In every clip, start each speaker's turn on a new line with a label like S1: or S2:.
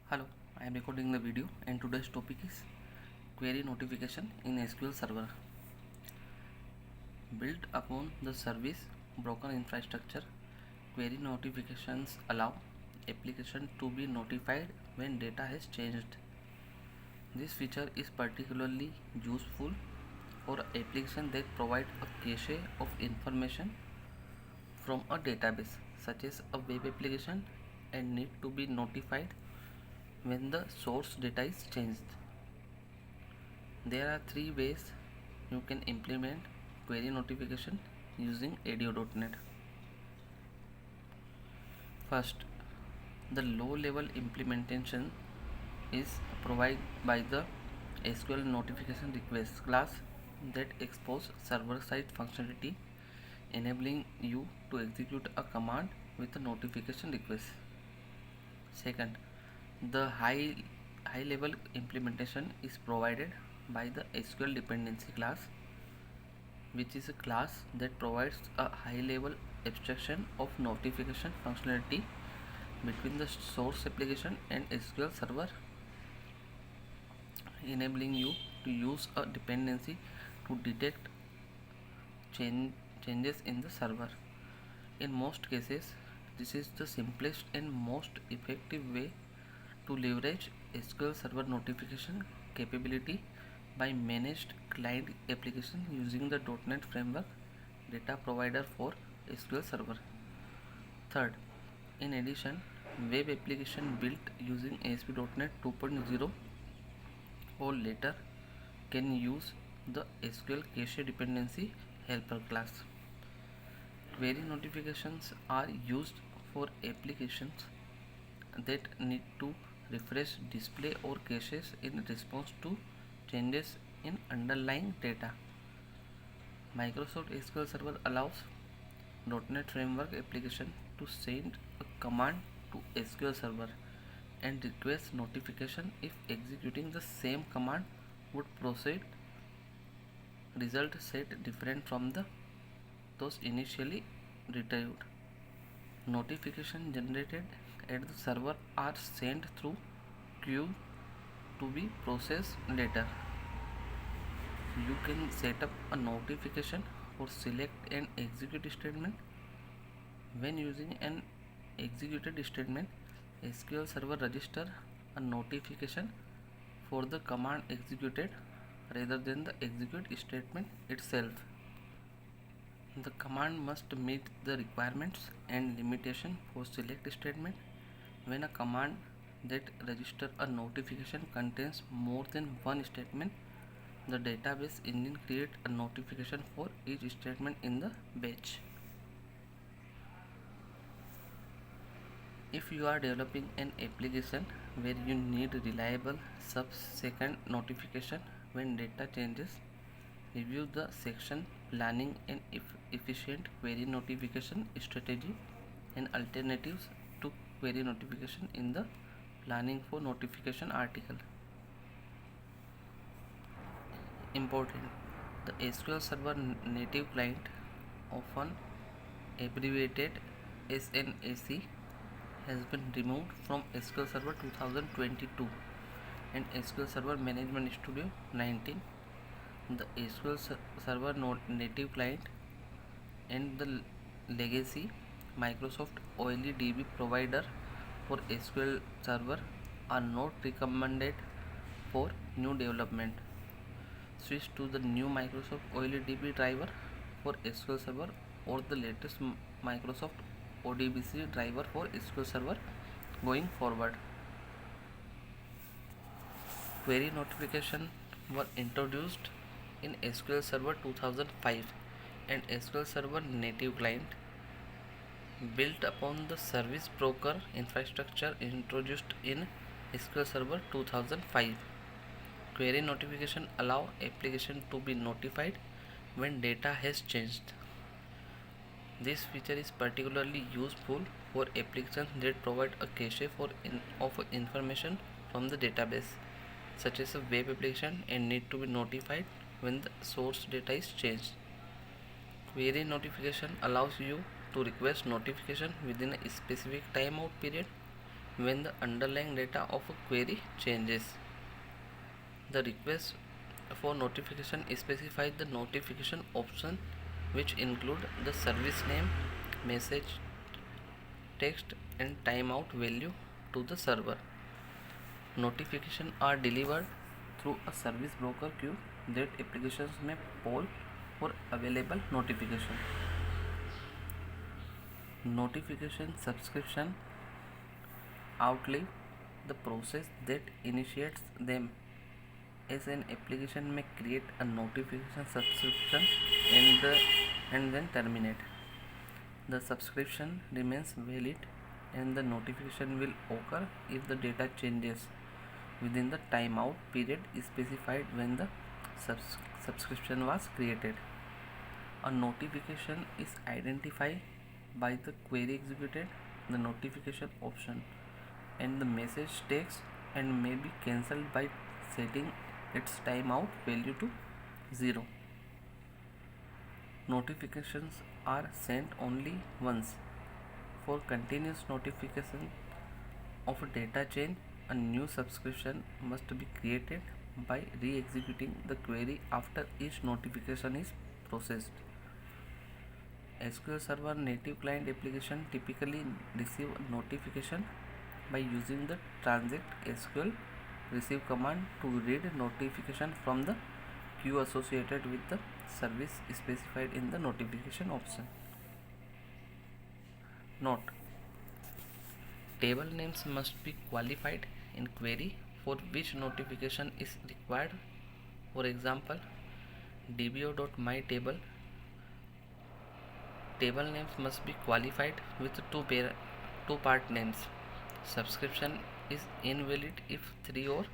S1: Hello, I am recording the video and today's topic is query notification in SQL Server. Built upon the service broker infrastructure, query notifications allow application to be notified when data has changed. This feature is particularly useful for applications that provide a cache of information from a database such as a web application and need to be notified when the source data is changed. There are three ways you can implement query notification using ADO.NET. First, the low-level implementation is provided by the SQL notification request class that exposes server-side functionality, enabling you to execute a command with a notification request. Second, the high level implementation is provided by the SQL dependency class, which is a class that provides a high level abstraction of notification functionality between the source application and SQL server, enabling you to use a dependency to detect changes in the server. In most cases, this is the simplest and most effective way to leverage SQL Server notification capability by managed client application using the .NET Framework data provider for SQL Server. Third, in addition, web application built using ASP.NET 2.0 or later can use the SQL Cache Dependency Helper class. Query notifications are used for applications that need to refresh display or caches in response to changes in underlying data. Microsoft SQL Server allows .NET Framework application to send a command to SQL Server and request notification if executing the same command would proceed result set different from those initially retrieved. Notification generated at the server are sent through queue to be processed later. You can set up a notification for select and execute statement. When using an executed statement, SQL Server register a notification for the command executed rather than the execute statement itself. The command must meet the requirements and limitation for select statement. When a command that registers a notification contains more than one statement, the database engine creates a notification for each statement in the batch. If you are developing an application where you need reliable sub-second notification when data changes, review the section Planning and Efficient Query Notification Strategy and Alternatives to Query Notification in the Planning for Notification article. Important: the SQL Server native client, often abbreviated SNAC, has been removed from SQL Server 2022 and SQL Server Management Studio 19. The SQL Server native client and the legacy Microsoft OLEDB provider for SQL Server are not recommended for new development. Switch to the new Microsoft OLEDB driver for SQL Server or the latest Microsoft ODBC driver for SQL Server going forward. Query notification were introduced in SQL Server 2005 and SQL Server native client built upon the service broker infrastructure introduced in SQL Server 2005. Query notification allow application to be notified when data has changed. This feature is particularly useful for applications that provide a cache of information from the database, such as a web application, and need to be notified when the source data is changed. Query notification allows you to request notification within a specific timeout period when the underlying data of a query changes. The request for notification specifies the notification option, which include the service name, message, text and timeout value to the server. Notifications are delivered through a service broker queue that applications may poll for available notification. Notification subscription outlive the process that initiates them, as an application may create a notification subscription and then terminate. The subscription remains valid and the notification will occur if the data changes within the timeout period specified when the subscription was created. A notification is identified by the query executed, the notification option, and the message text, and may be cancelled by setting its timeout value to 0. Notifications are sent only once. For continuous notification of a data change, a new subscription must be created by re-executing the query after each notification is processed. SQL Server native client application typically receive a notification by using the transact SQL receive command to read notification from the queue associated with the service specified in the notification option. Note: table names must be qualified in query for which notification is required. For example, dbo.myTable table names must be qualified with two part names. Subscription is invalid if 3 or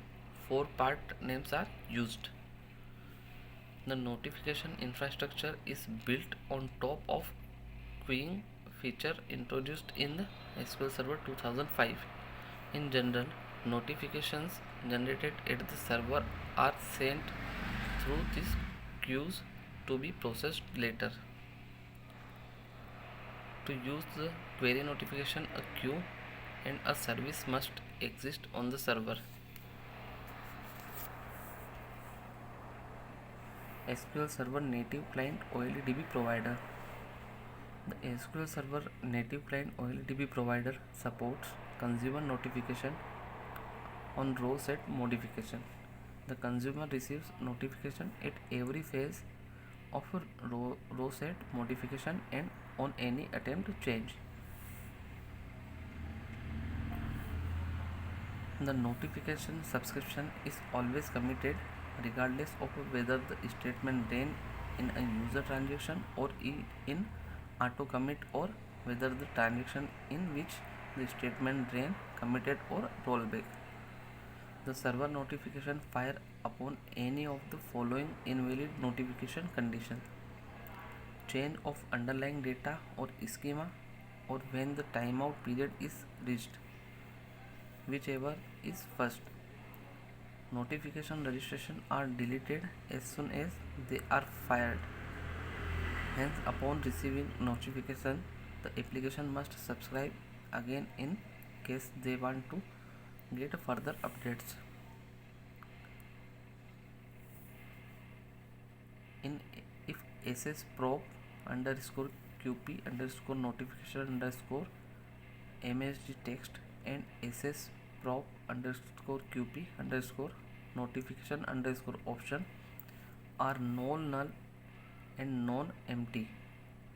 S1: 4 part names are used. The notification infrastructure is built on top of queuing feature introduced in the SQL Server 2005. In general, notifications generated at the server are sent through these queues to be processed later. To use the query notification, a queue and a service must exist on the server. SQL Server native client OLDB provider. The SQL Server native client OLDB provider supports consumer notification on row set modification. The consumer receives notification at every phase of a row set modification and on any attempt to change. The notification subscription is always committed regardless of whether the statement ran in a user transaction or in auto commit, or whether the transaction in which the statement ran committed or rollback. The server notification fire upon any of the following invalid notification conditions: change of underlying data or schema, or when the timeout period is reached, whichever is first. Notification registration are deleted as soon as they are fired. Hence, upon receiving notification, the application must subscribe again in case they want to get further updates. If SS prop underscore qp underscore notification underscore msg text and SS prop underscore qp underscore notification underscore option are null and non-empty,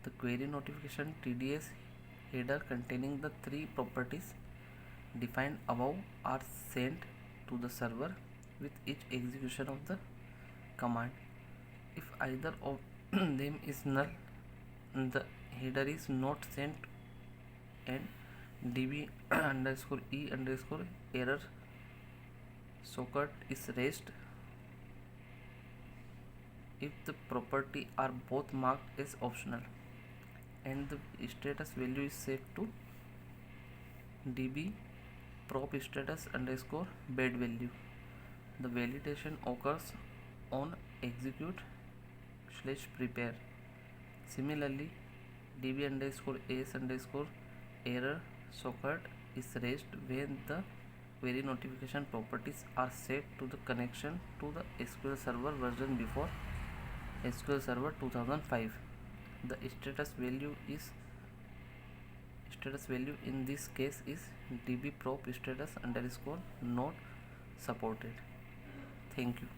S1: the query notification TDS header containing the three properties defined above are sent to the server with each execution of the command. If either of them is null, the header is not sent and db underscore e underscore error socket is raised. If the property are both marked as optional and the status value is set to db prop status underscore bed value, the validation occurs on execute / prepare. Similarly, db underscore s underscore error socket is raised when the query notification properties are set to the connection to the SQL Server version before SQL Server 2005. The status value in this case is dbprop status underscore not supported. Thank you.